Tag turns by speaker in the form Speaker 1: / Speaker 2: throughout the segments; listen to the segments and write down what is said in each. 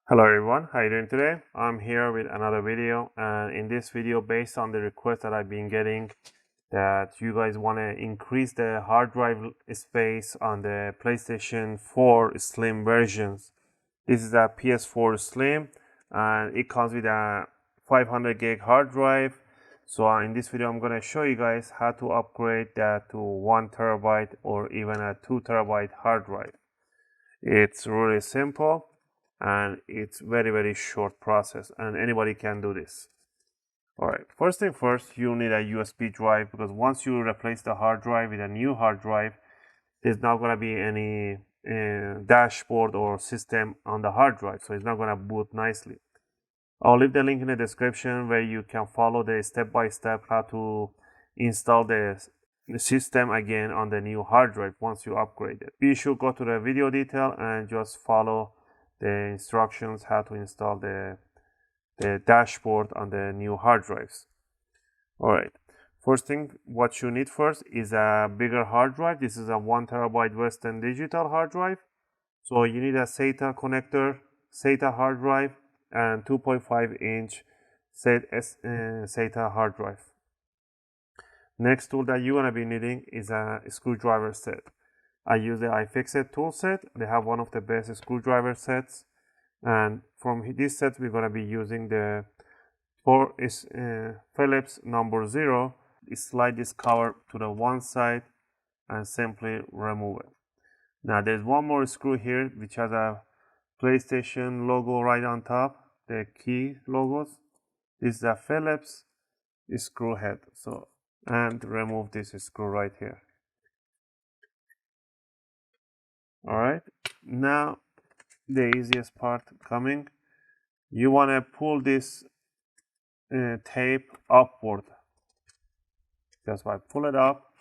Speaker 1: Hello everyone, how are you doing today? I'm here with another video, and in this video, based on the request that I've been getting that you guys want to increase the hard drive space on the PlayStation 4 Slim versions. This is a PS4 Slim and it comes with a 500 gig hard drive. So in this video I'm going to show you guys how to upgrade that to 1 terabyte or even a 2 terabyte hard drive. It's really simple and it's very short process, and anybody can do this. All right, first thing first, you need a USB drive, because once you replace the hard drive with a new hard drive, there's not going to be any dashboard or system on the hard drive, so it's not going to boot nicely. I'll leave the link in the description where you can follow the step-by-step how to install the system again on the new hard drive once you upgrade it. You should go to the video detail and just follow the instructions how to install the dashboard on the new hard drives. All right, first thing what you need first is a bigger hard drive. This is a 1 terabyte Western Digital hard drive. So you need a SATA connector, SATA hard drive, and 2.5 inch SATA hard drive. Next tool that you're going to be needing is a screwdriver set. I use the UFIXTEK tool set. They have one of the best screwdriver sets, and from this set we're going to be using the Phillips number 0. Slide this cover to the one side and simply remove it. Now there's one more screw here which has a PlayStation logo right on top, the key logos. This is a Phillips screw head, and remove this screw right here. All right, now the easiest part coming. You want to pull this tape upward. That's why pull it up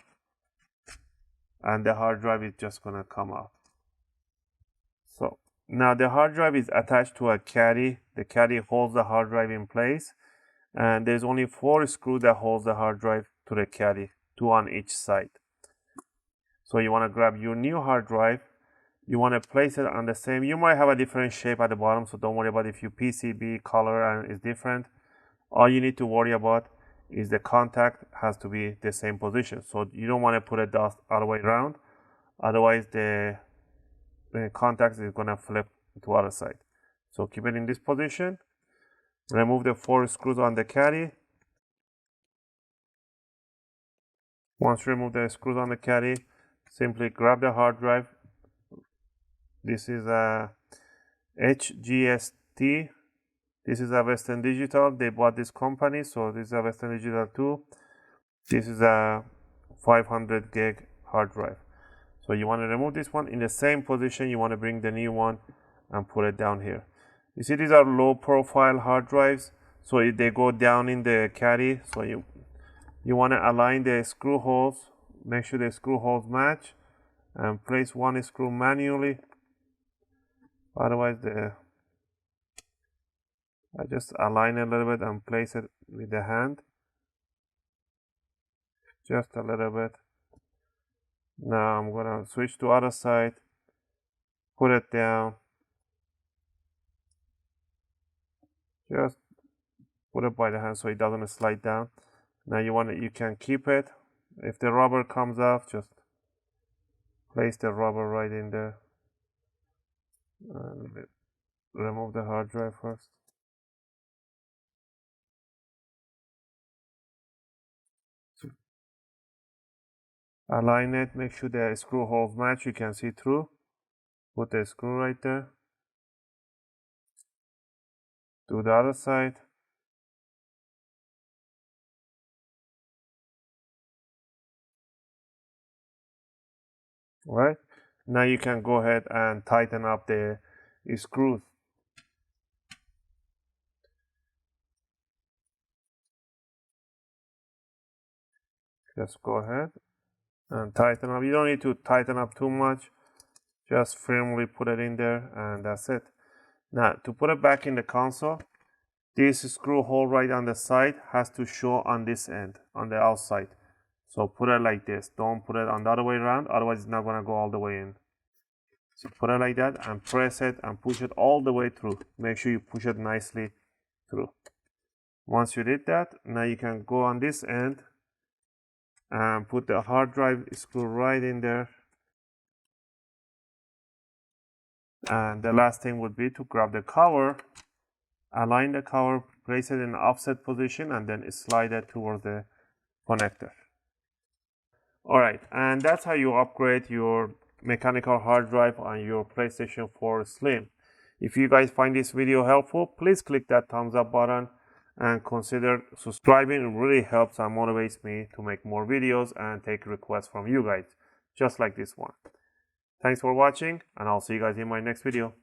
Speaker 1: and the hard drive is just gonna come out. So now the hard drive is attached to a caddy. The caddy holds the hard drive in place, and there's only 4 screws that holds the hard drive to the caddy, 2 on each side. So you want to grab your new hard drive. You want to place it on the same. You might have a different shape at the bottom, so don't worry about if your PCB color and is different. All you need to worry about is the contact has to be the same position. So you don't want to put it all the way around, otherwise the contact is going to flip to the other side. So keep it in this position. Remove the 4 screws on the caddy. Once you remove the screws on the caddy, simply grab the hard drive. This is a HDD. This is a Western Digital. They bought this company, so this is a Western Digital too. This is a 500 gig hard drive. So you want to remove this one. In the same position, you want to bring the new one and put it down here. You see, these are low profile hard drives, so they go down in the caddy. So you want to align the screw holes. Make sure the screw holes match, and place one screw manually. Otherwise, I just align a little bit and place it with the hand, just a little bit. Now I'm gonna switch to other side, put it down, just put it by the hand so it doesn't slide down. Now you can keep it. If the rubber comes off, just place the rubber right in there. And remove the hard drive first. Align it, make sure the screw holes match, you can see through. Put the screw right there. Do the other side. All right, now you can go ahead and tighten up the screws. Just go ahead and tighten up. You don't need to tighten up too much. Just firmly put it in there, and that's it. Now to put it back in the console, this screw hole right on the side has to show on this end, on the outside. So put it like this. Don't put it on the other way around, otherwise it's not going to go all the way in. So put it like that and press it and push it all the way through. Make sure you push it nicely through. Once you did that, now you can go on this end and put the hard drive screw right in there. And the last thing would be to grab the cover, align the cover, place it in an offset position, and then slide it towards the connector. Alright, and that's how you upgrade your mechanical hard drive on your PlayStation 4 Slim. If you guys find this video helpful, please click that thumbs up button and consider subscribing. It really helps and motivates me to make more videos and take requests from you guys, just like this one. Thanks for watching, and I'll see you guys in my next video.